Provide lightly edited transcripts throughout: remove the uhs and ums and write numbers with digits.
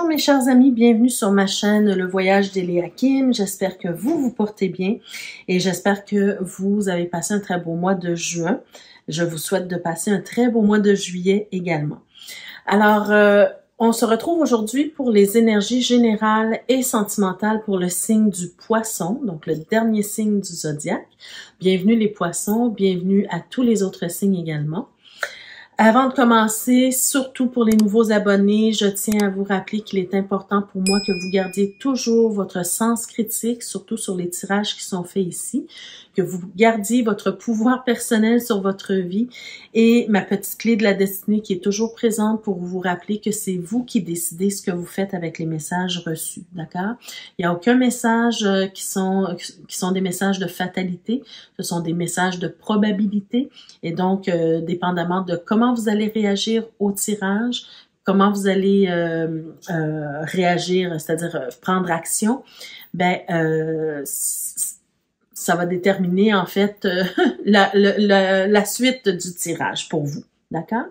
Bonjour mes chers amis, bienvenue sur ma chaîne Le Voyage d'Eléa Kim. J'espère que vous vous portez bien et j'espère que vous avez passé un très beau mois de juin. Je vous souhaite de passer un très beau mois de juillet également. Alors, on se retrouve aujourd'hui pour les énergies générales et sentimentales pour le signe du Poisson, donc le dernier signe du zodiaque. Bienvenue les Poissons, bienvenue à tous les autres signes également. Avant de commencer, surtout pour les nouveaux abonnés, je tiens à vous rappeler qu'il est important pour moi que vous gardiez toujours votre sens critique, surtout sur les tirages qui sont faits ici, que vous gardiez votre pouvoir personnel sur votre vie et ma petite clé de la destinée qui est toujours présente pour vous rappeler que c'est vous qui décidez ce que vous faites avec les messages reçus, d'accord? Il n'y a aucun message qui sont des messages de fatalité, ce sont des messages de probabilité et donc, dépendamment de comment vous allez réagir au tirage, comment vous allez réagir, c'est-à-dire prendre action, ben ça va déterminer en fait la suite du tirage pour vous, d'accord?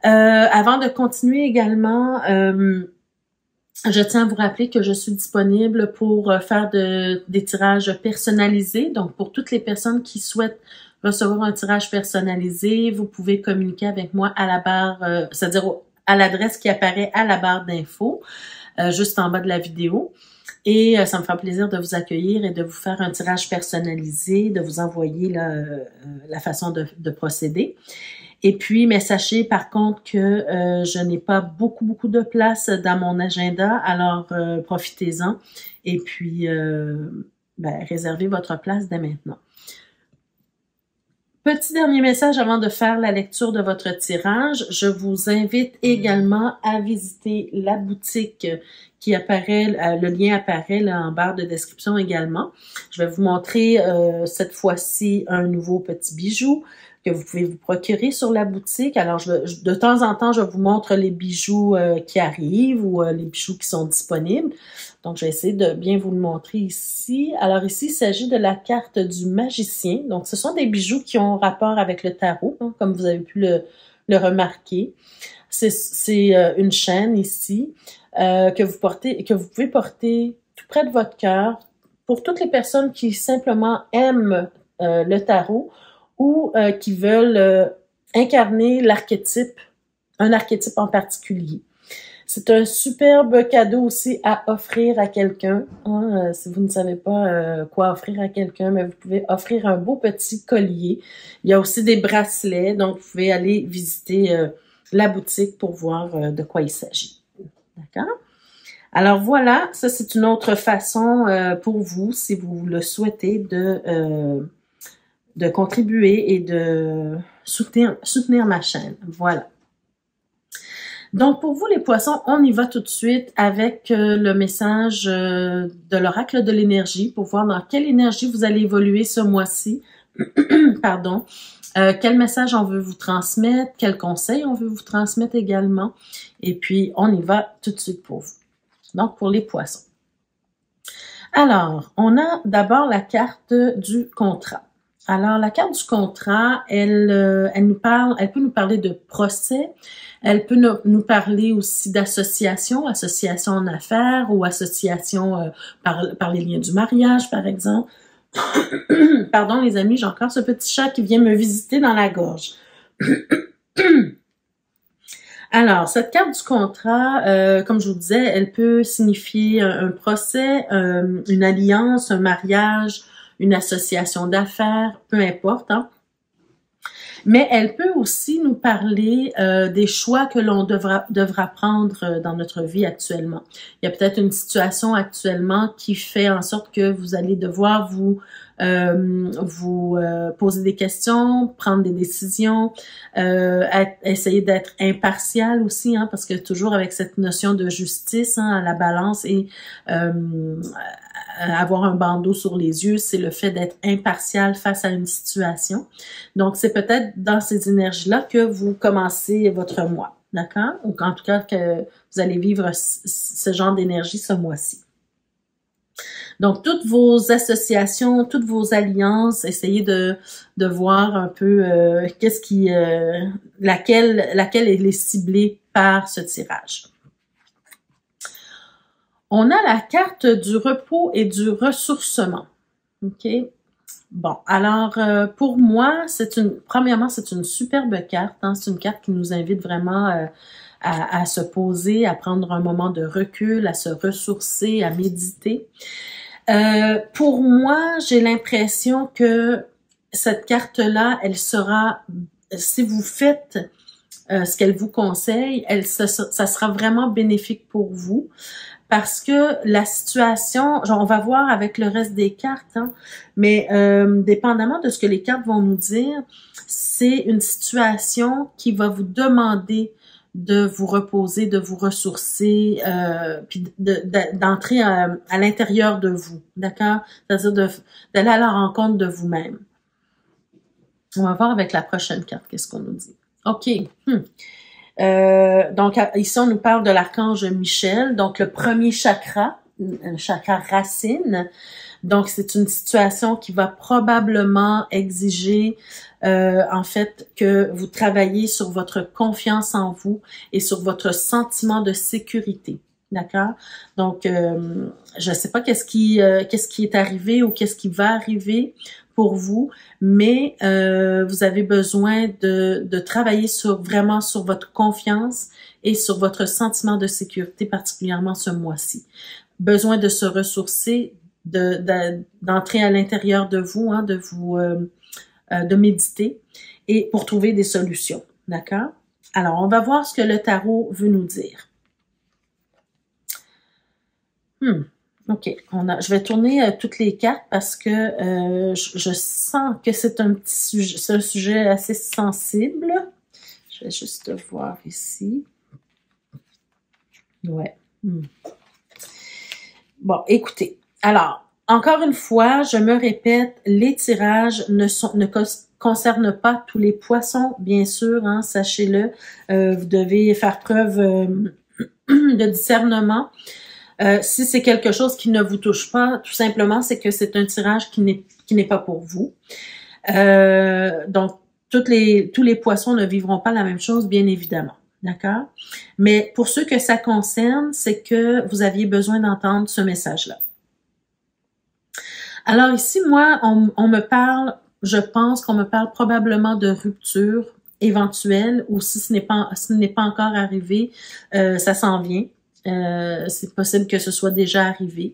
Avant de continuer également, je tiens à vous rappeler que je suis disponible pour faire des tirages personnalisés, donc pour toutes les personnes qui souhaitent recevoir un tirage personnalisé, vous pouvez communiquer avec moi à la barre, c'est-à-dire à l'adresse qui apparaît à la barre d'infos, juste en bas de la vidéo. Et ça me fera plaisir de vous accueillir et de vous faire un tirage personnalisé, de vous envoyer la façon de procéder. Et puis, mais sachez par contre que je n'ai pas beaucoup de place dans mon agenda, alors profitez-en et puis réservez votre place dès maintenant. Petit dernier message avant de faire la lecture de votre tirage. Je vous invite également à visiter la boutique qui apparaît, le lien apparaît là, en barre de description également. Je vais vous montrer cette fois-ci un nouveau petit bijou que vous pouvez vous procurer sur la boutique. Alors, de temps en temps, je vous montre les bijoux qui arrivent ou les bijoux qui sont disponibles. Donc, je vais essayer de bien vous le montrer ici. Alors, ici, il s'agit de la carte du magicien. Donc, ce sont des bijoux qui ont rapport avec le tarot, hein, comme vous avez pu le remarquer. C'est une chaîne ici que vous pouvez porter tout près de votre cœur pour toutes les personnes qui simplement aiment le tarot ou qui veulent incarner un archétype en particulier. C'est un superbe cadeau aussi à offrir à quelqu'un. Hein, si vous ne savez pas quoi offrir à quelqu'un, mais vous pouvez offrir un beau petit collier. Il y a aussi des bracelets, donc vous pouvez aller visiter la boutique pour voir de quoi il s'agit. D'accord? Alors voilà, ça c'est une autre façon pour vous, si vous le souhaitez, de contribuer et de soutenir ma chaîne. Voilà. Donc, pour vous, les poissons, on y va tout de suite avec le message de l'oracle de l'énergie pour voir dans quelle énergie vous allez évoluer ce mois-ci. Pardon. Quel message on veut vous transmettre, quel conseil on veut vous transmettre également. Et puis, on y va tout de suite pour vous. Donc, pour les poissons. Alors, on a d'abord la carte du contrat. Alors, la carte du contrat, elle peut nous parler de procès, elle peut nous parler aussi d'association, association en affaires ou association par les liens du mariage, par exemple. Pardon, les amis, j'ai encore ce petit chat qui vient me visiter dans la gorge. Alors, cette carte du contrat, comme je vous disais, elle peut signifier un procès, une alliance, un mariage, une association d'affaires, peu importe, hein. Mais elle peut aussi nous parler des choix que l'on devra prendre dans notre vie actuellement. Il y a peut-être une situation actuellement qui fait en sorte que vous allez devoir vous poser des questions, prendre des décisions, essayer d'être impartial aussi, hein, parce que toujours avec cette notion de justice, hein, à la balance et avoir un bandeau sur les yeux, c'est le fait d'être impartial face à une situation. Donc, c'est peut-être dans ces énergies-là que vous commencez votre mois, d'accord? Ou en tout cas que vous allez vivre ce genre d'énergie ce mois-ci. Donc, toutes vos associations, toutes vos alliances, essayez de voir un peu laquelle elle est ciblée par ce tirage. On a la carte du repos et du ressourcement. OK? Bon, alors pour moi, premièrement, c'est une superbe carte. Hein? C'est une carte qui nous invite vraiment à se poser, à prendre un moment de recul, à se ressourcer, à méditer. Pour moi, j'ai l'impression que cette carte-là, elle sera, si vous faites ce qu'elle vous conseille, ça sera vraiment bénéfique pour vous. Parce que la situation, genre on va voir avec le reste des cartes, hein, mais dépendamment de ce que les cartes vont nous dire, c'est une situation qui va vous demander de vous reposer, de vous ressourcer, puis d'entrer à l'intérieur de vous, d'accord? C'est-à-dire d'aller à la rencontre de vous-même. On va voir avec la prochaine carte, qu'est-ce qu'on nous dit. OK. Donc, ici, on nous parle de l'archange Michel, donc le premier chakra, le chakra racine. Donc, c'est une situation qui va probablement exiger, en fait, que vous travaillez sur votre confiance en vous et sur votre sentiment de sécurité. D'accord? Donc, je ne sais pas qu'est-ce qui est arrivé ou qu'est-ce qui va arriver pour vous, mais vous avez besoin de travailler vraiment sur votre confiance et sur votre sentiment de sécurité, particulièrement ce mois-ci. Besoin de se ressourcer, d'entrer à l'intérieur de vous, hein, de méditer et pour trouver des solutions. D'accord? Alors, on va voir ce que le tarot veut nous dire. OK. Je vais tourner toutes les cartes parce que je sens que c'est un sujet assez sensible. Je vais juste voir ici. Ouais. Bon, écoutez. Alors, encore une fois, je me répète, les tirages ne concernent pas tous les poissons, bien sûr, hein, sachez-le. Vous devez faire preuve de discernement. Si c'est quelque chose qui ne vous touche pas, tout simplement, c'est que c'est un tirage qui n'est pas pour vous. Donc, tous les poissons ne vivront pas la même chose, bien évidemment. D'accord? Mais pour ceux que ça concerne, c'est que vous aviez besoin d'entendre ce message-là. Alors ici, moi, on me parle, je pense qu'on me parle probablement de rupture éventuelle, ou si ce n'est pas encore arrivé, ça s'en vient. C'est possible que ce soit déjà arrivé.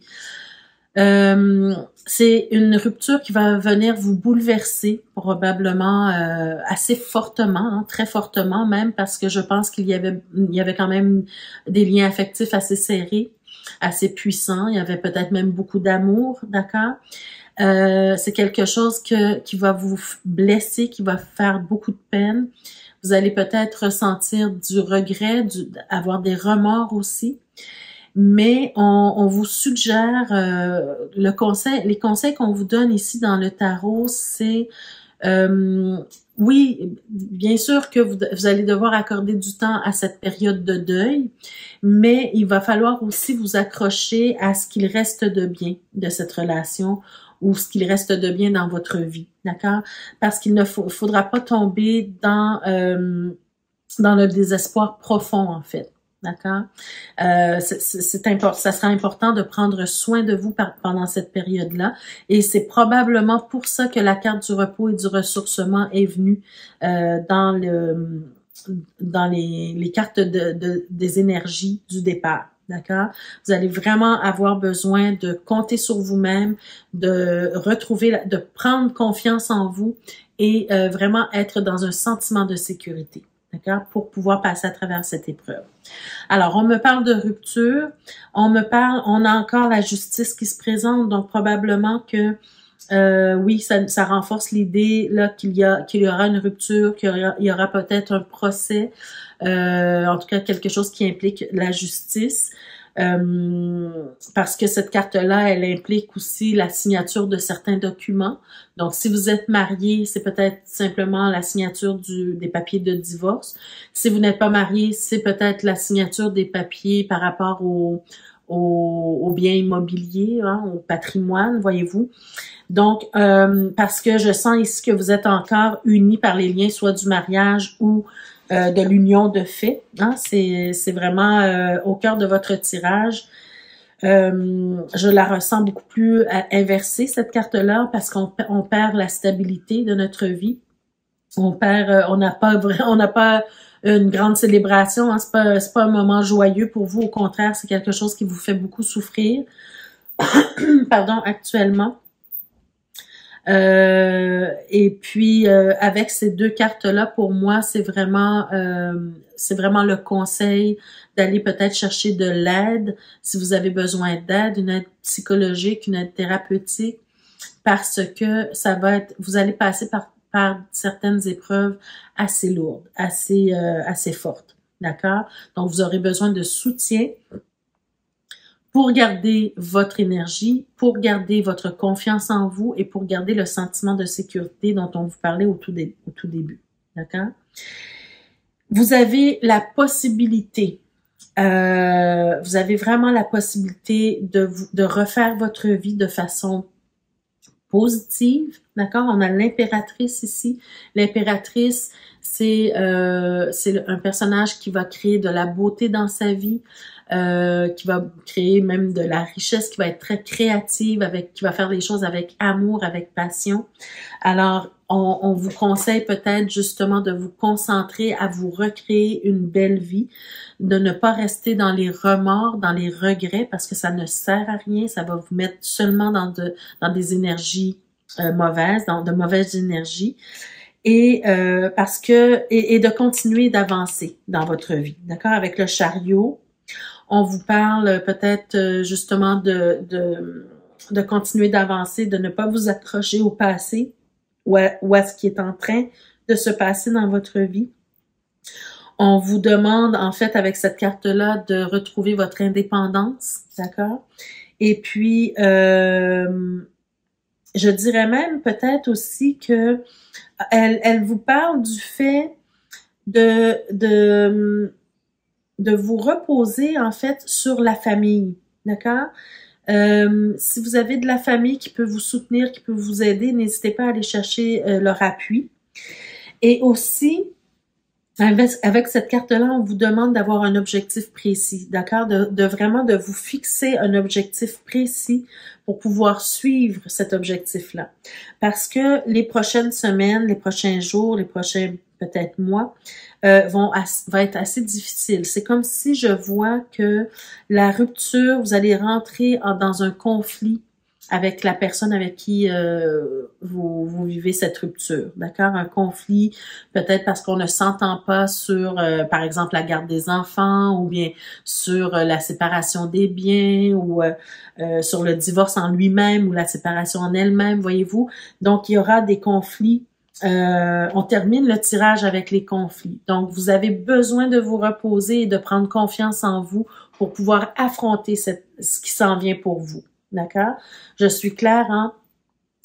C'est une rupture qui va venir vous bouleverser probablement assez fortement, hein, très fortement même, parce que je pense qu'il y avait quand même des liens affectifs assez serrés, assez puissants. Il y avait peut-être même beaucoup d'amour, d'accord? C'est quelque chose qui va vous blesser, qui va faire beaucoup de peine. Vous allez peut-être ressentir du regret, avoir des remords aussi. Mais on vous suggère, les conseils qu'on vous donne ici dans le tarot, c'est, oui, bien sûr que vous allez devoir accorder du temps à cette période de deuil, mais il va falloir aussi vous accrocher à ce qu'il reste de bien de cette relation ou ce qu'il reste de bien dans votre vie, d'accord? Parce qu'il ne faudra pas tomber dans le désespoir profond, en fait. D'accord? Ça sera important de prendre soin de vous pendant cette période-là. Et c'est probablement pour ça que la carte du repos et du ressourcement est venue dans les cartes des énergies du départ. D'accord? Vous allez vraiment avoir besoin de compter sur vous-même, de prendre confiance en vous et vraiment être dans un sentiment de sécurité. D'accord? Pour pouvoir passer à travers cette épreuve. Alors, on me parle de rupture, on a encore la justice qui se présente, donc probablement que oui, ça renforce l'idée là qu'il y aura une rupture, qu'il y aura peut-être un procès, en tout cas quelque chose qui implique la justice. Parce que cette carte-là, elle implique aussi la signature de certains documents. Donc, si vous êtes marié, c'est peut-être simplement la signature des papiers de divorce. Si vous n'êtes pas marié, c'est peut-être la signature des papiers par rapport aux biens immobiliers, hein, au patrimoine, voyez-vous. Donc, parce que je sens ici que vous êtes encore unis par les liens, soit du mariage ou de l'union de fait. Hein? C'est vraiment au cœur de votre tirage. Je la ressens beaucoup plus inversée, cette carte-là, parce qu'on perd la stabilité de notre vie. On n'a pas une grande célébration, hein. C'est pas un moment joyeux pour vous. Au contraire, c'est quelque chose qui vous fait beaucoup souffrir. Pardon, actuellement. Et puis avec ces deux cartes-là, pour moi, c'est vraiment le conseil d'aller peut-être chercher de l'aide si vous avez besoin d'aide, une aide psychologique, une aide thérapeutique, parce que vous allez passer par certaines épreuves assez lourdes, assez fortes, d'accord? Donc vous aurez besoin de soutien pour garder votre énergie, pour garder votre confiance en vous et pour garder le sentiment de sécurité dont on vous parlait au tout début. D'accord? Vous avez la possibilité, vous avez vraiment la possibilité de refaire votre vie de façon positive. D'accord? On a l'impératrice ici. L'impératrice, c'est un personnage qui va créer de la beauté dans sa vie, qui va créer même de la richesse, qui va être très créative, qui va faire les choses avec amour, avec passion. Alors, on vous conseille peut-être justement de vous concentrer à vous recréer une belle vie, de ne pas rester dans les remords, dans les regrets, parce que ça ne sert à rien, ça va vous mettre seulement dans des énergies mauvaises, dans de mauvaises énergies. Et et de continuer d'avancer dans votre vie. D'accord? Avec le chariot, on vous parle peut-être justement de continuer d'avancer, de ne pas vous accrocher au passé ou à ce qui est en train de se passer dans votre vie. On vous demande, en fait, avec cette carte-là, de retrouver votre indépendance, d'accord? Et puis, je dirais même peut-être aussi que elle vous parle du fait de vous reposer, en fait, sur la famille, d'accord? Si vous avez de la famille qui peut vous soutenir, qui peut vous aider, n'hésitez pas à aller chercher leur appui. Et aussi, avec cette carte-là, on vous demande d'avoir un objectif précis, d'accord? Vraiment de vous fixer un objectif précis pour pouvoir suivre cet objectif-là. Parce que les prochaines semaines, les prochains jours, les prochains peut-être mois, va être assez difficile. C'est comme si je vois que la rupture, vous allez rentrer dans un conflit avec la personne avec qui vous vivez cette rupture, d'accord? Un conflit, peut-être parce qu'on ne s'entend pas sur, par exemple, la garde des enfants, ou bien sur la séparation des biens, ou sur le divorce en lui-même, ou la séparation en elle-même, voyez-vous? Donc, il y aura des conflits. On termine le tirage avec les conflits. Donc, vous avez besoin de vous reposer et de prendre confiance en vous pour pouvoir affronter ce qui s'en vient pour vous. D'accord? Je suis claire, hein?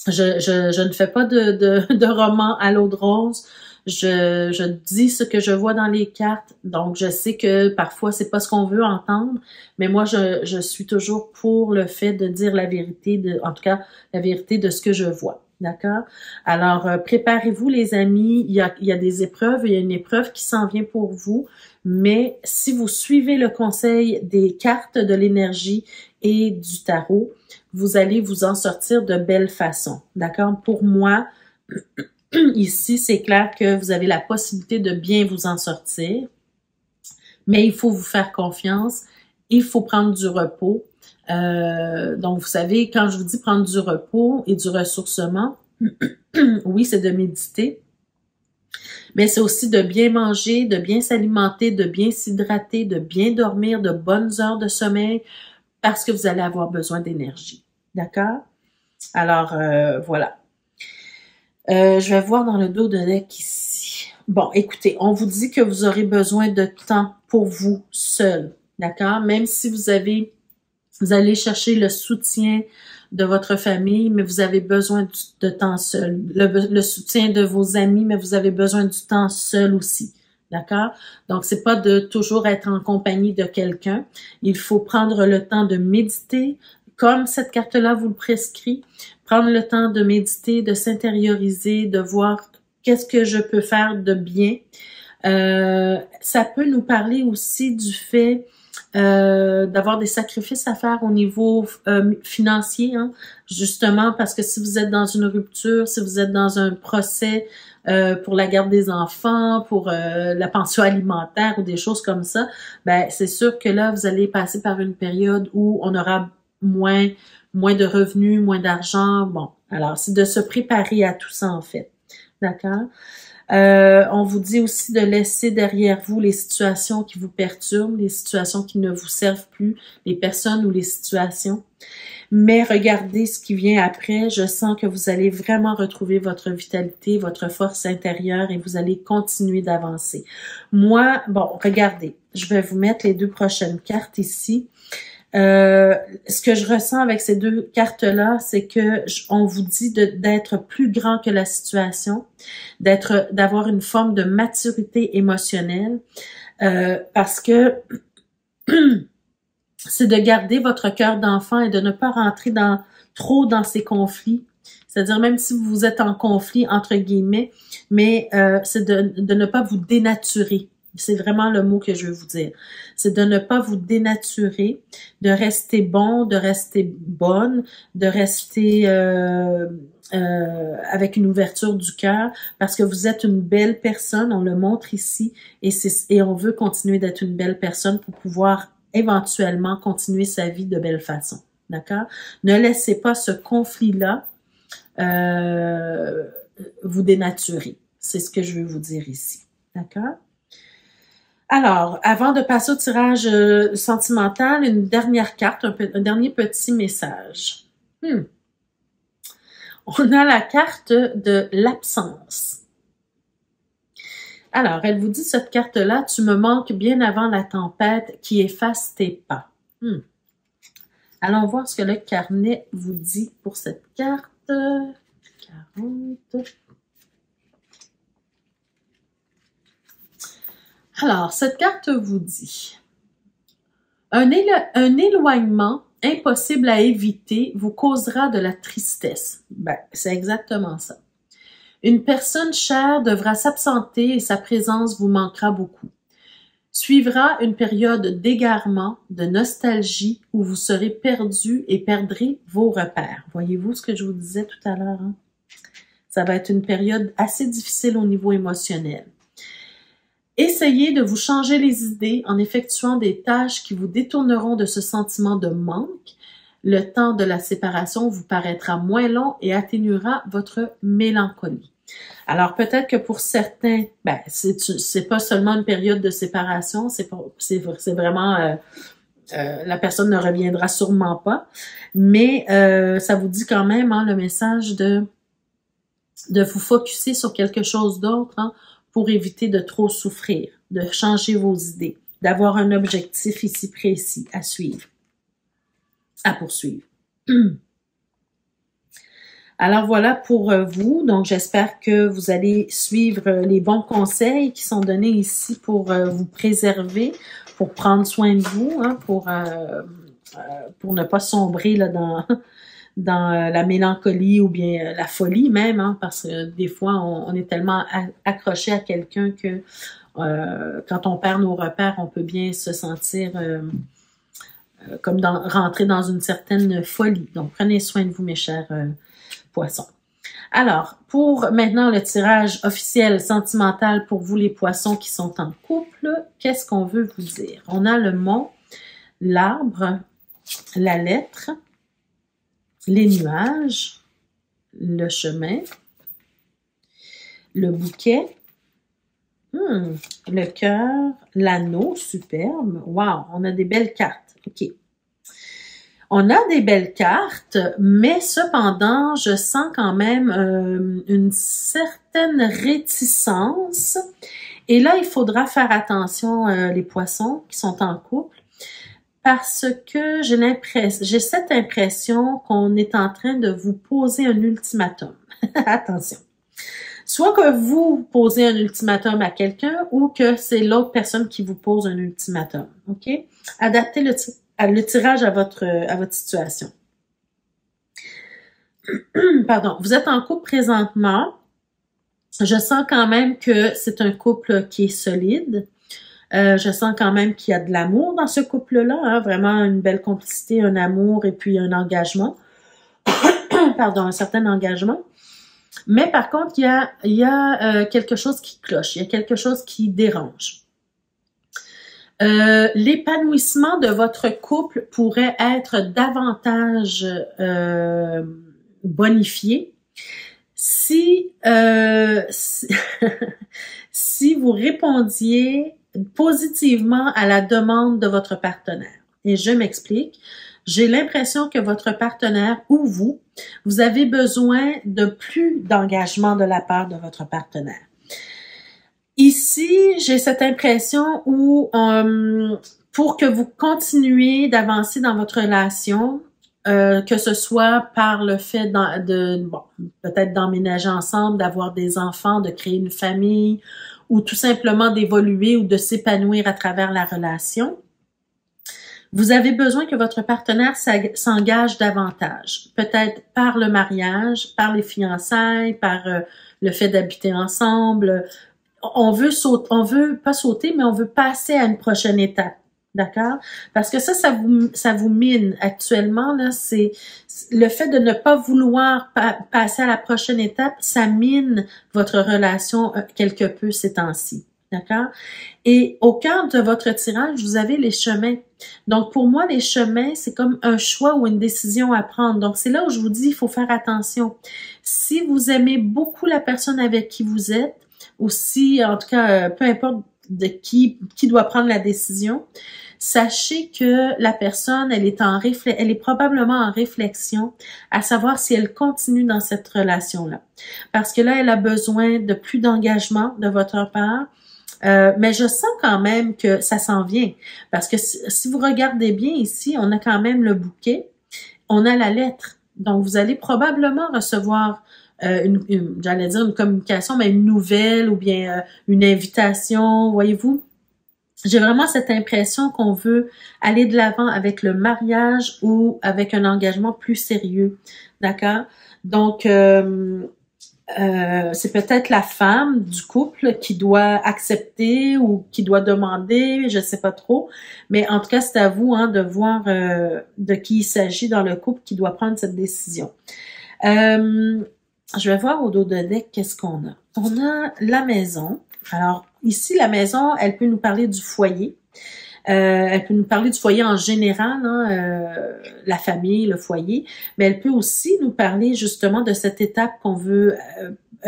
Je ne fais pas de roman à l'eau de rose. Je dis ce que je vois dans les cartes. Donc, je sais que parfois, c'est pas ce qu'on veut entendre. Mais moi, je suis toujours pour le fait de dire la vérité, en tout cas, la vérité de ce que je vois. D'accord? Alors, préparez-vous, les amis. Il y a des épreuves. Il y a une épreuve qui s'en vient pour vous. Mais si vous suivez le conseil des cartes de l'énergie et du tarot, vous allez vous en sortir de belle façon. D'accord? Pour moi, ici, c'est clair que vous avez la possibilité de bien vous en sortir. Mais il faut vous faire confiance. Il faut prendre du repos. Donc, vous savez, quand je vous dis prendre du repos et du ressourcement, oui, c'est de méditer, mais c'est aussi de bien manger, de bien s'alimenter, de bien s'hydrater, de bien dormir, de bonnes heures de sommeil, parce que vous allez avoir besoin d'énergie. D'accord? Alors, voilà. Je vais voir dans le dos de deck ici. Bon, écoutez, on vous dit que vous aurez besoin de temps pour vous seul. D'accord? Même si vous allez chercher le soutien de votre famille, mais vous avez besoin de temps seul. Le soutien de vos amis, mais vous avez besoin du temps seul aussi. D'accord? Donc, c'est pas de toujours être en compagnie de quelqu'un. Il faut prendre le temps de méditer, comme cette carte-là vous le prescrit. Prendre le temps de méditer, de s'intérioriser, de voir qu'est-ce que je peux faire de bien. Ça peut nous parler aussi du fait d'avoir des sacrifices à faire au niveau financier, hein, justement parce que si vous êtes dans une rupture, si vous êtes dans un procès pour la garde des enfants, pour la pension alimentaire ou des choses comme ça, ben c'est sûr que là, vous allez passer par une période où on aura moins de revenus, moins d'argent. Bon, alors c'est de se préparer à tout ça en fait. D'accord? On vous dit aussi de laisser derrière vous les situations qui vous perturbent, les situations qui ne vous servent plus, les personnes ou les situations. Mais regardez ce qui vient après. Je sens que vous allez vraiment retrouver votre vitalité, votre force intérieure et vous allez continuer d'avancer. Moi, bon, regardez, je vais vous mettre les 2 prochaines cartes ici. Ce que je ressens avec ces 2 cartes-là, c'est que on vous dit d'être plus grand que la situation, d'avoir une forme de maturité émotionnelle, parce que c'est de garder votre cœur d'enfant et de ne pas rentrer trop dans ces conflits. C'est-à-dire même si vous êtes en conflit entre guillemets, mais c'est de ne pas vous dénaturer. C'est vraiment le mot que je veux vous dire. C'est de ne pas vous dénaturer, de rester bon, de rester bonne, de rester avec une ouverture du cœur, parce que vous êtes une belle personne, on le montre ici, et on veut continuer d'être une belle personne pour pouvoir éventuellement continuer sa vie de belle façon. D'accord? Ne laissez pas ce conflit-là vous dénaturer. C'est ce que je veux vous dire ici. D'accord? Alors, avant de passer au tirage sentimental, une dernière carte, un dernier petit message. On a la carte de l'absence. Alors, elle vous dit cette carte-là, tu me manques bien avant la tempête qui efface tes pas. Allons voir ce que le carnet vous dit pour cette carte. 40. Alors, cette carte vous dit un éloignement impossible à éviter vous causera de la tristesse. Ben, c'est exactement ça. Une personne chère devra s'absenter et sa présence vous manquera beaucoup. Suivra une période d'égarement, de nostalgie où vous serez perdu et perdrez vos repères. Voyez-vous ce que je vous disais tout à l'heure? Hein? Ça va être une période assez difficile au niveau émotionnel. Essayez de vous changer les idées en effectuant des tâches qui vous détourneront de ce sentiment de manque. Le temps de la séparation vous paraîtra moins long et atténuera votre mélancolie. Alors peut-être que pour certains, ben c'est pas seulement une période de séparation, c'est vraiment la personne ne reviendra sûrement pas, mais ça vous dit quand même hein, le message de vous focusser sur quelque chose d'autre. Hein, pour éviter de trop souffrir, de changer vos idées, d'avoir un objectif ici précis à suivre, à poursuivre. Alors voilà pour vous, donc j'espère que vous allez suivre les bons conseils qui sont donnés ici pour vous préserver, pour prendre soin de vous, hein, pour ne pas sombrer là, dans la mélancolie ou bien la folie même, hein, parce que des fois, on est tellement accroché à quelqu'un que quand on perd nos repères, on peut bien se sentir comme rentrer dans une certaine folie. Donc, prenez soin de vous, mes chers poissons. Alors, pour maintenant le tirage officiel sentimental pour vous, les poissons qui sont en couple, qu'est-ce qu'on veut vous dire? On a le mont, l'arbre, la lettre, les nuages, le chemin, le bouquet, le cœur, l'anneau, superbe. Wow, on a des belles cartes. OK. On a des belles cartes, mais cependant, je sens quand même une certaine réticence. Et là, il faudra faire attention, les poissons qui sont en couple. Parce que j'ai cette impression qu'on est en train de vous poser un ultimatum. Attention. Soit que vous posez un ultimatum à quelqu'un ou que c'est l'autre personne qui vous pose un ultimatum. OK? Adaptez le tirage à votre situation. Pardon. Vous êtes en couple présentement. Je sens quand même que c'est un couple qui est solide. Je sens quand même qu'il y a de l'amour dans ce couple-là, hein, vraiment une belle complicité, un amour et puis un engagement. Pardon, un certain engagement. Mais par contre, il y a quelque chose qui cloche, il y a quelque chose qui dérange. L'épanouissement de votre couple pourrait être davantage bonifié si, si vous répondiez positivement à la demande de votre partenaire. Et je m'explique. J'ai l'impression que votre partenaire ou vous avez besoin de plus d'engagement de la part de votre partenaire. Ici, j'ai cette impression où pour que vous continuiez d'avancer dans votre relation, que ce soit par le fait peut-être d'emménager ensemble, d'avoir des enfants, de créer une famille, ou tout simplement d'évoluer ou de s'épanouir à travers la relation, vous avez besoin que votre partenaire s'engage davantage, peut-être par le mariage, par les fiançailles, par le fait d'habiter ensemble. On veut pas sauter, mais on veut passer à une prochaine étape, d'accord? Parce que ça vous mine actuellement là. C'est le fait de ne pas vouloir passer à la prochaine étape, ça mine votre relation quelque peu ces temps-ci. D'accord? Et au cœur de votre tirage, vous avez les chemins. Donc, pour moi, les chemins, c'est comme un choix ou une décision à prendre. Donc, c'est là où je vous dis, il faut faire attention. Si vous aimez beaucoup la personne avec qui vous êtes, ou si, en tout cas, peu importe de qui doit prendre la décision, sachez que la personne, elle est probablement en réflexion à savoir si elle continue dans cette relation-là. Parce que là, elle a besoin de plus d'engagement de votre part. Mais je sens quand même que ça s'en vient. Parce que si vous regardez bien ici, on a quand même le bouquet, on a la lettre. Donc, vous allez probablement recevoir j'allais dire une communication, mais une nouvelle ou bien une invitation, voyez-vous. J'ai vraiment cette impression qu'on veut aller de l'avant avec le mariage ou avec un engagement plus sérieux. D'accord? Donc, c'est peut-être la femme du couple qui doit accepter ou qui doit demander, je sais pas trop, mais en tout cas c'est à vous de voir de qui il s'agit dans le couple qui doit prendre cette décision. Je vais voir au dos de deck qu'est-ce qu'on a. On a la maison. Alors ici la maison, elle peut nous parler du foyer. Elle peut nous parler du foyer en général, la famille, le foyer, mais elle peut aussi nous parler justement de cette étape qu'on veut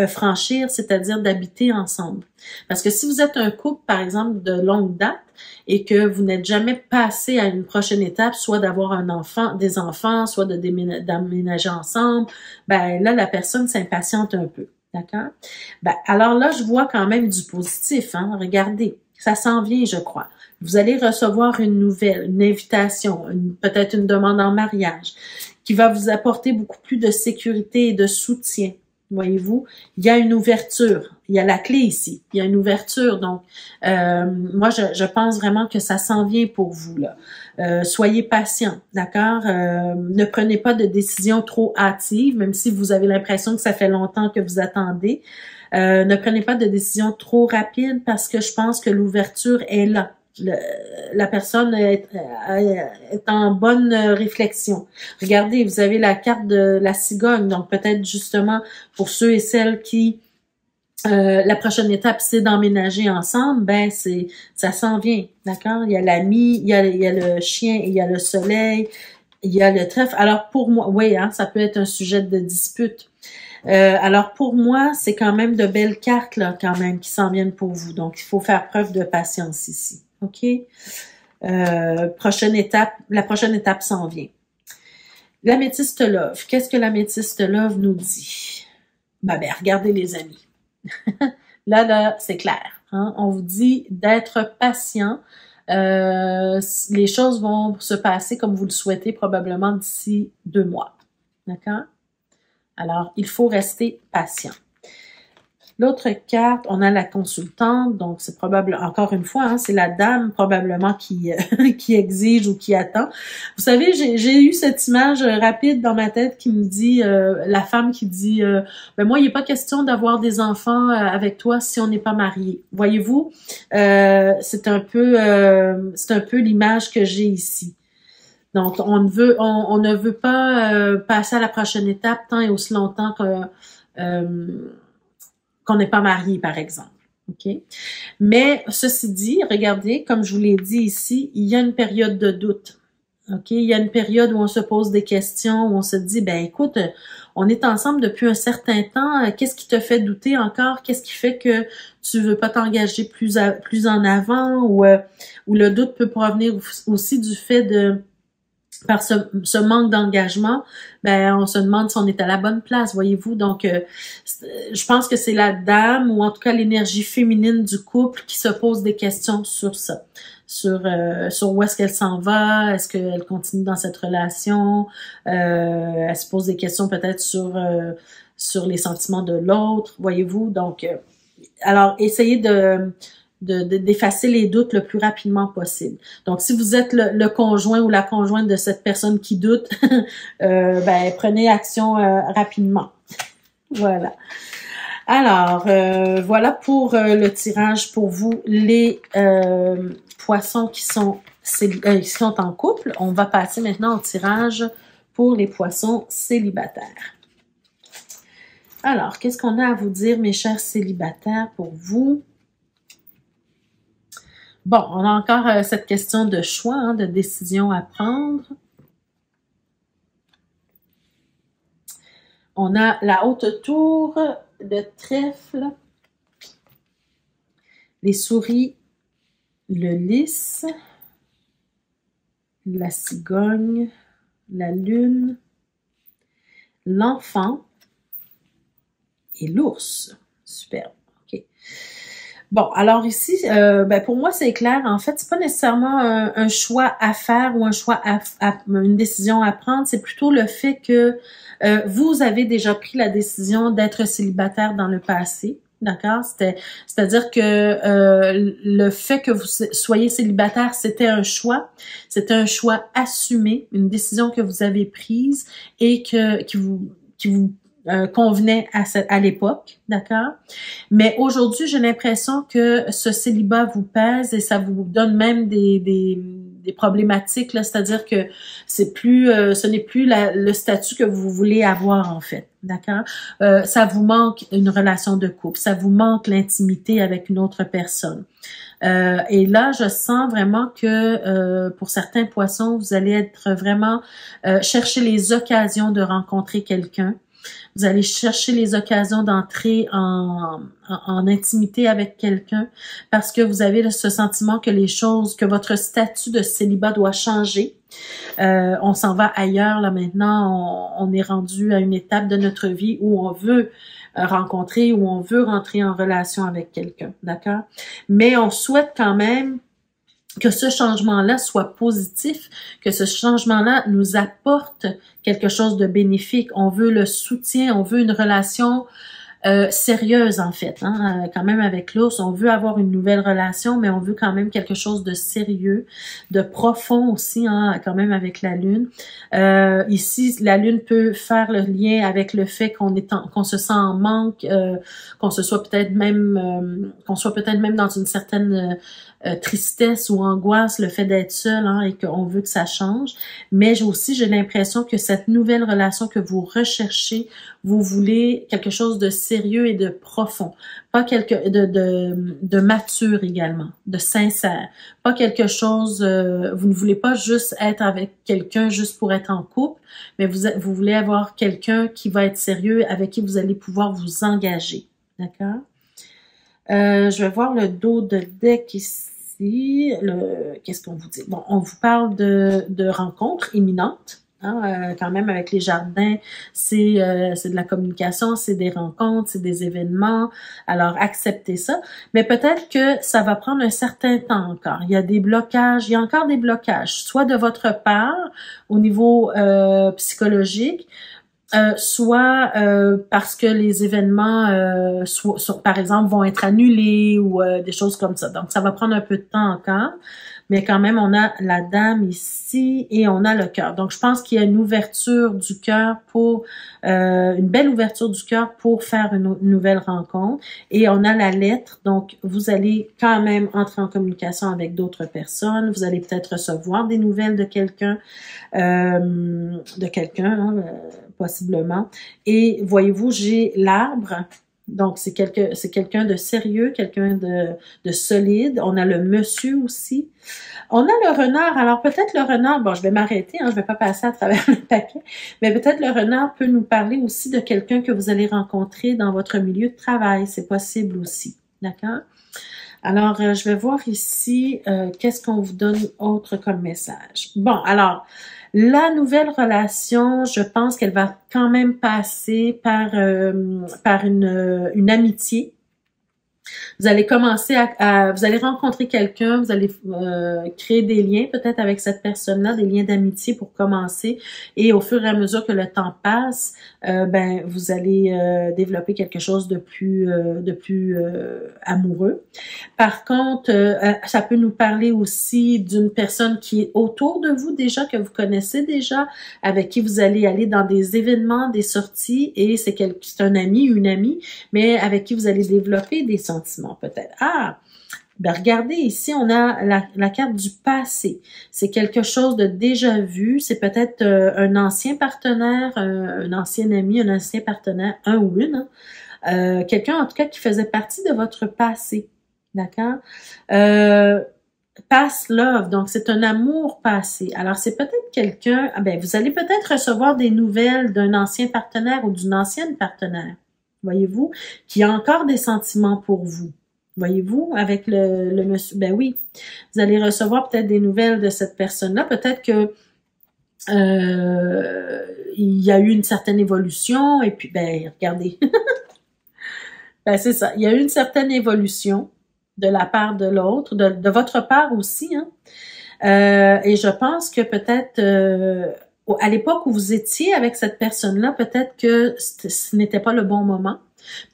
franchir, c'est-à-dire d'habiter ensemble. Parce que si vous êtes un couple, par exemple, de longue date et que vous n'êtes jamais passé à une prochaine étape, soit d'avoir des enfants, soit d'aménager ensemble, ben là, la personne s'impatiente un peu. D'accord? Ben, alors là, je vois quand même du positif, Regardez, ça s'en vient, je crois. Vous allez recevoir une nouvelle, une invitation, peut-être une demande en mariage qui va vous apporter beaucoup plus de sécurité et de soutien. Voyez-vous, il y a une ouverture. Il y a la clé ici. Il y a une ouverture. Donc, moi, je pense vraiment que ça s'en vient pour vous, là. Soyez patient, d'accord? Ne prenez pas de décision trop hâtive, même si vous avez l'impression que ça fait longtemps que vous attendez. Ne prenez pas de décision trop rapide parce que je pense que l'ouverture est là. La personne est en bonne réflexion. Regardez, vous avez la carte de la cigogne, donc peut-être justement pour ceux et celles qui la prochaine étape c'est d'emménager ensemble, ben ça s'en vient, d'accord? Il y a l'ami, il y a le chien, il y a le soleil, il y a le trèfle. Alors pour moi, oui, ça peut être un sujet de dispute. Alors pour moi, c'est quand même de belles cartes là, quand même, qui s'en viennent pour vous. Donc il faut faire preuve de patience ici. OK? La prochaine étape s'en vient. L'améthyste love. Qu'est-ce que l'améthyste love nous dit? Ben, regardez les amis. là, c'est clair. On vous dit d'être patient. Les choses vont se passer comme vous le souhaitez probablement d'ici 2 mois. D'accord? Alors, il faut rester patient. L'autre carte, on a la consultante, donc c'est probablement, encore une fois, hein, c'est la dame probablement qui qui exige ou qui attend. Vous savez, j'ai eu cette image rapide dans ma tête qui me dit, la femme qui dit, ben moi, il n'est pas question d'avoir des enfants avec toi si on n'est pas marié. Voyez-vous, c'est un peu l'image que j'ai ici. Donc, on ne veut pas passer à la prochaine étape tant et aussi longtemps qu'on n'est pas marié, par exemple. OK? Mais, ceci dit, regardez, comme je vous l'ai dit ici, il y a une période de doute. OK? Il y a une période où on se pose des questions, où on se dit, ben écoute, on est ensemble depuis un certain temps, qu'est-ce qui te fait douter encore? Qu'est-ce qui fait que tu veux pas t'engager plus en avant? Ou le doute peut provenir aussi du fait de par ce manque d'engagement, ben on se demande si on est à la bonne place, voyez-vous. Donc, je pense que c'est la dame ou en tout cas l'énergie féminine du couple qui se pose des questions sur ça, sur où est-ce qu'elle s'en va, est-ce qu'elle continue dans cette relation, elle se pose des questions peut-être sur les sentiments de l'autre, voyez-vous. Donc, alors essayez d'effacer les doutes le plus rapidement possible. Donc, si vous êtes le conjoint ou la conjointe de cette personne qui doute, ben prenez action rapidement. Voilà. Alors, voilà pour le tirage pour vous, les poissons qui sont en couple. On va passer maintenant au tirage pour les poissons célibataires. Alors, qu'est-ce qu'on a à vous dire, mes chers célibataires, pour vous? Bon, on a encore cette question de choix, hein, de décision à prendre. On a la haute tour, le trèfle, les souris, le lys, la cigogne, la lune, l'enfant et l'ours. Superbe. OK. Bon, alors ici, ben pour moi, c'est clair. En fait, c'est pas nécessairement un choix à faire ou un choix une décision à prendre. C'est plutôt le fait que vous avez déjà pris la décision d'être célibataire dans le passé. D'accord? C'est-à-dire que le fait que vous soyez célibataire, c'était un choix assumé, une décision que vous avez prise et qui vous convenait à l'époque, d'accord? Mais aujourd'hui, j'ai l'impression que ce célibat vous pèse et ça vous donne même des problématiques, là, c'est-à-dire que ce n'est plus le statut que vous voulez avoir, en fait, d'accord? Ça vous manque une relation de couple, ça vous manque l'intimité avec une autre personne. Et là, je sens vraiment que pour certains poissons, vous allez être vraiment chercher les occasions de rencontrer quelqu'un. Vous allez chercher les occasions d'entrer en intimité avec quelqu'un parce que vous avez ce sentiment que votre statut de célibat doit changer. On s'en va ailleurs, là, maintenant. On est rendu à une étape de notre vie où on veut rencontrer, où on veut rentrer en relation avec quelqu'un, d'accord? Mais on souhaite quand même que ce changement-là soit positif, que ce changement-là nous apporte quelque chose de bénéfique. On veut le soutien, on veut une relation sérieuse, en fait, hein, quand même avec l'ours. On veut avoir une nouvelle relation, mais on veut quand même quelque chose de sérieux, de profond aussi, hein, quand même avec la lune. Ici, la lune peut faire le lien avec le fait qu'on se sent en manque, qu'on soit peut-être même dans une certaine tristesse ou angoisse, le fait d'être seul, hein, et qu'on veut que ça change. Mais j'ai l'impression que cette nouvelle relation que vous recherchez, vous voulez quelque chose de sérieux et de profond, pas de mature également, de sincère, pas quelque chose. Vous ne voulez pas juste être avec quelqu'un juste pour être en couple, mais vous voulez avoir quelqu'un qui va être sérieux, avec qui vous allez pouvoir vous engager, d'accord? Je vais voir le dos de deck ici. Qu'est-ce qu'on vous dit? Bon, on vous parle de rencontres imminentes. Hein, quand même, avec les jardins, c'est de la communication, c'est des rencontres, c'est des événements. Alors, acceptez ça. Mais peut-être que ça va prendre un certain temps encore. Il y a encore des blocages, soit de votre part, au niveau psychologique, soit parce que les événements, par exemple, vont être annulés ou des choses comme ça. Donc, ça va prendre un peu de temps encore. Mais quand même, on a la dame ici et on a le cœur. Donc, je pense qu'il y a une ouverture du cœur pour, une belle ouverture du cœur pour faire une nouvelle rencontre. Et on a la lettre. Donc, vous allez quand même entrer en communication avec d'autres personnes. Vous allez peut-être recevoir des nouvelles de quelqu'un, possiblement. Et voyez-vous, j'ai l'arbre. Donc, c'est quelqu'un de sérieux, quelqu'un de solide. On a le monsieur aussi. On a le renard. Alors, peut-être le renard, bon, je vais m'arrêter, je vais pas passer à travers le paquet, mais peut-être le renard peut nous parler aussi de quelqu'un que vous allez rencontrer dans votre milieu de travail. C'est possible aussi. D'accord? Alors, je vais voir ici, qu'est-ce qu'on vous donne autre comme message. Bon, alors, la nouvelle relation, je pense qu'elle va quand même passer par une amitié. Vous allez commencer vous allez rencontrer quelqu'un, vous allez créer des liens peut-être avec cette personne-là, des liens d'amitié pour commencer. Et au fur et à mesure que le temps passe, vous allez développer quelque chose de plus amoureux. Par contre, ça peut nous parler aussi d'une personne qui est autour de vous déjà, que vous connaissez déjà, avec qui vous allez aller dans des événements, des sorties, et c'est un ami, une amie, mais avec qui vous allez développer des sentiments peut-être. Ah, ben regardez, ici on a la carte du passé. C'est quelque chose de déjà vu. C'est peut-être un ancien partenaire, un ancien ami, un ancien partenaire, un ou une. Quelqu'un en tout cas qui faisait partie de votre passé. D'accord? Past love, donc c'est un amour passé. Alors c'est peut-être quelqu'un, vous allez peut-être recevoir des nouvelles d'un ancien partenaire ou d'une ancienne partenaire, voyez-vous, qui a encore des sentiments pour vous. Voyez-vous, avec le monsieur, ben oui, vous allez recevoir peut-être des nouvelles de cette personne-là, peut-être que il y a eu une certaine évolution, et puis regardez, c'est ça, il y a eu une certaine évolution de la part de l'autre, de votre part aussi, hein. Et je pense que peut-être à l'époque où vous étiez avec cette personne-là, peut-être que ce n'était pas le bon moment.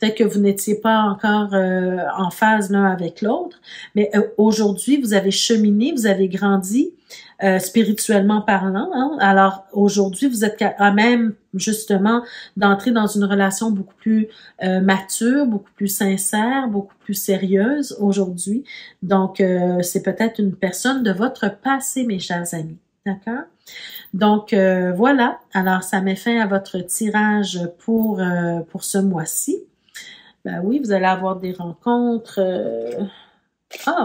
Peut-être que vous n'étiez pas encore en phase l'un avec l'autre, mais aujourd'hui, vous avez cheminé, vous avez grandi spirituellement parlant. Hein? Alors aujourd'hui, vous êtes à même justement d'entrer dans une relation beaucoup plus mature, beaucoup plus sincère, beaucoup plus sérieuse aujourd'hui. Donc, c'est peut-être une personne de votre passé, mes chers amis. D'accord? Donc, voilà. Alors, ça met fin à votre tirage pour ce mois-ci. Ben oui, vous allez avoir des rencontres.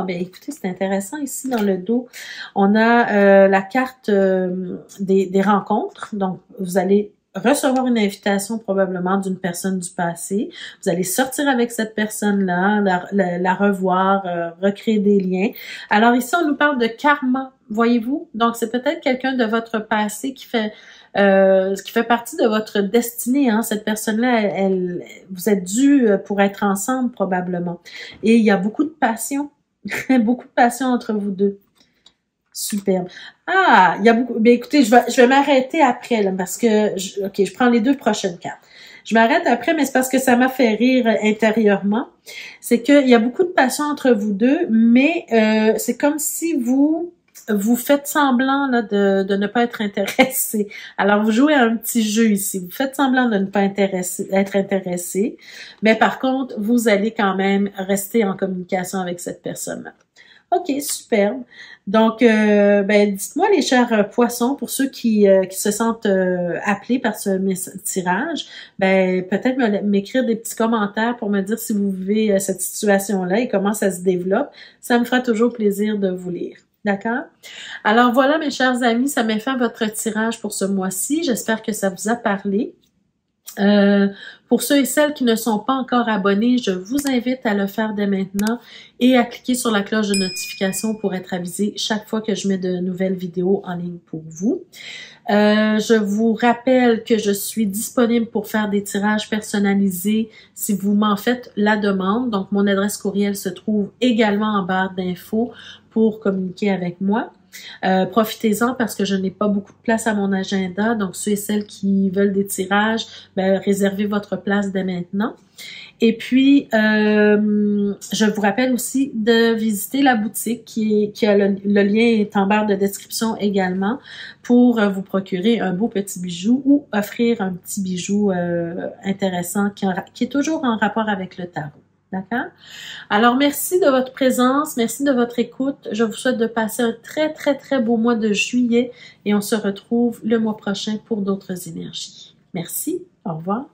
Écoutez, c'est intéressant ici dans le dos. On a la carte des rencontres. Donc, vous allez recevoir une invitation probablement d'une personne du passé. Vous allez sortir avec cette personne-là, la revoir, recréer des liens. Alors ici, on nous parle de karma, voyez-vous? Donc, c'est peut-être quelqu'un de votre passé qui fait partie de votre destinée. Hein? Cette personne-là, vous êtes dû pour être ensemble probablement. Et il y a beaucoup de passion, beaucoup de passion entre vous deux. Superbe. Ah, il y a beaucoup. Ben écoutez, je vais m'arrêter après là, parce que je prends les deux prochaines cartes. Je m'arrête après, mais c'est parce que ça m'a fait rire intérieurement. C'est qu'il y a beaucoup de passion entre vous deux, mais c'est comme si vous faites semblant là de ne pas être intéressé. Alors vous jouez à un petit jeu ici. Vous faites semblant de ne pas être intéressé, mais par contre, vous allez quand même rester en communication avec cette personne-là. OK, superbe. Donc, dites-moi, les chers poissons, pour ceux qui se sentent appelés par ce tirage, peut-être m'écrire des petits commentaires pour me dire si vous vivez cette situation-là et comment ça se développe. Ça me fera toujours plaisir de vous lire. D'accord? Alors voilà, mes chers amis, ça met fin à votre tirage pour ce mois-ci. J'espère que ça vous a parlé. Pour ceux et celles qui ne sont pas encore abonnés, je vous invite à le faire dès maintenant et à cliquer sur la cloche de notification pour être avisé chaque fois que je mets de nouvelles vidéos en ligne pour vous. Je vous rappelle que je suis disponible pour faire des tirages personnalisés si vous m'en faites la demande. Donc, mon adresse courriel se trouve également en barre d'infos pour communiquer avec moi. Profitez-en parce que je n'ai pas beaucoup de place à mon agenda. Donc, ceux et celles qui veulent des tirages, ben, réservez votre place dès maintenant. Et puis, je vous rappelle aussi de visiter la boutique qui a le lien est en barre de description également pour vous procurer un beau petit bijou ou offrir un petit bijou intéressant qui est toujours en rapport avec le tarot. D'accord? Alors, merci de votre présence, merci de votre écoute. Je vous souhaite de passer un très, très, très beau mois de juillet et on se retrouve le mois prochain pour d'autres énergies. Merci, au revoir.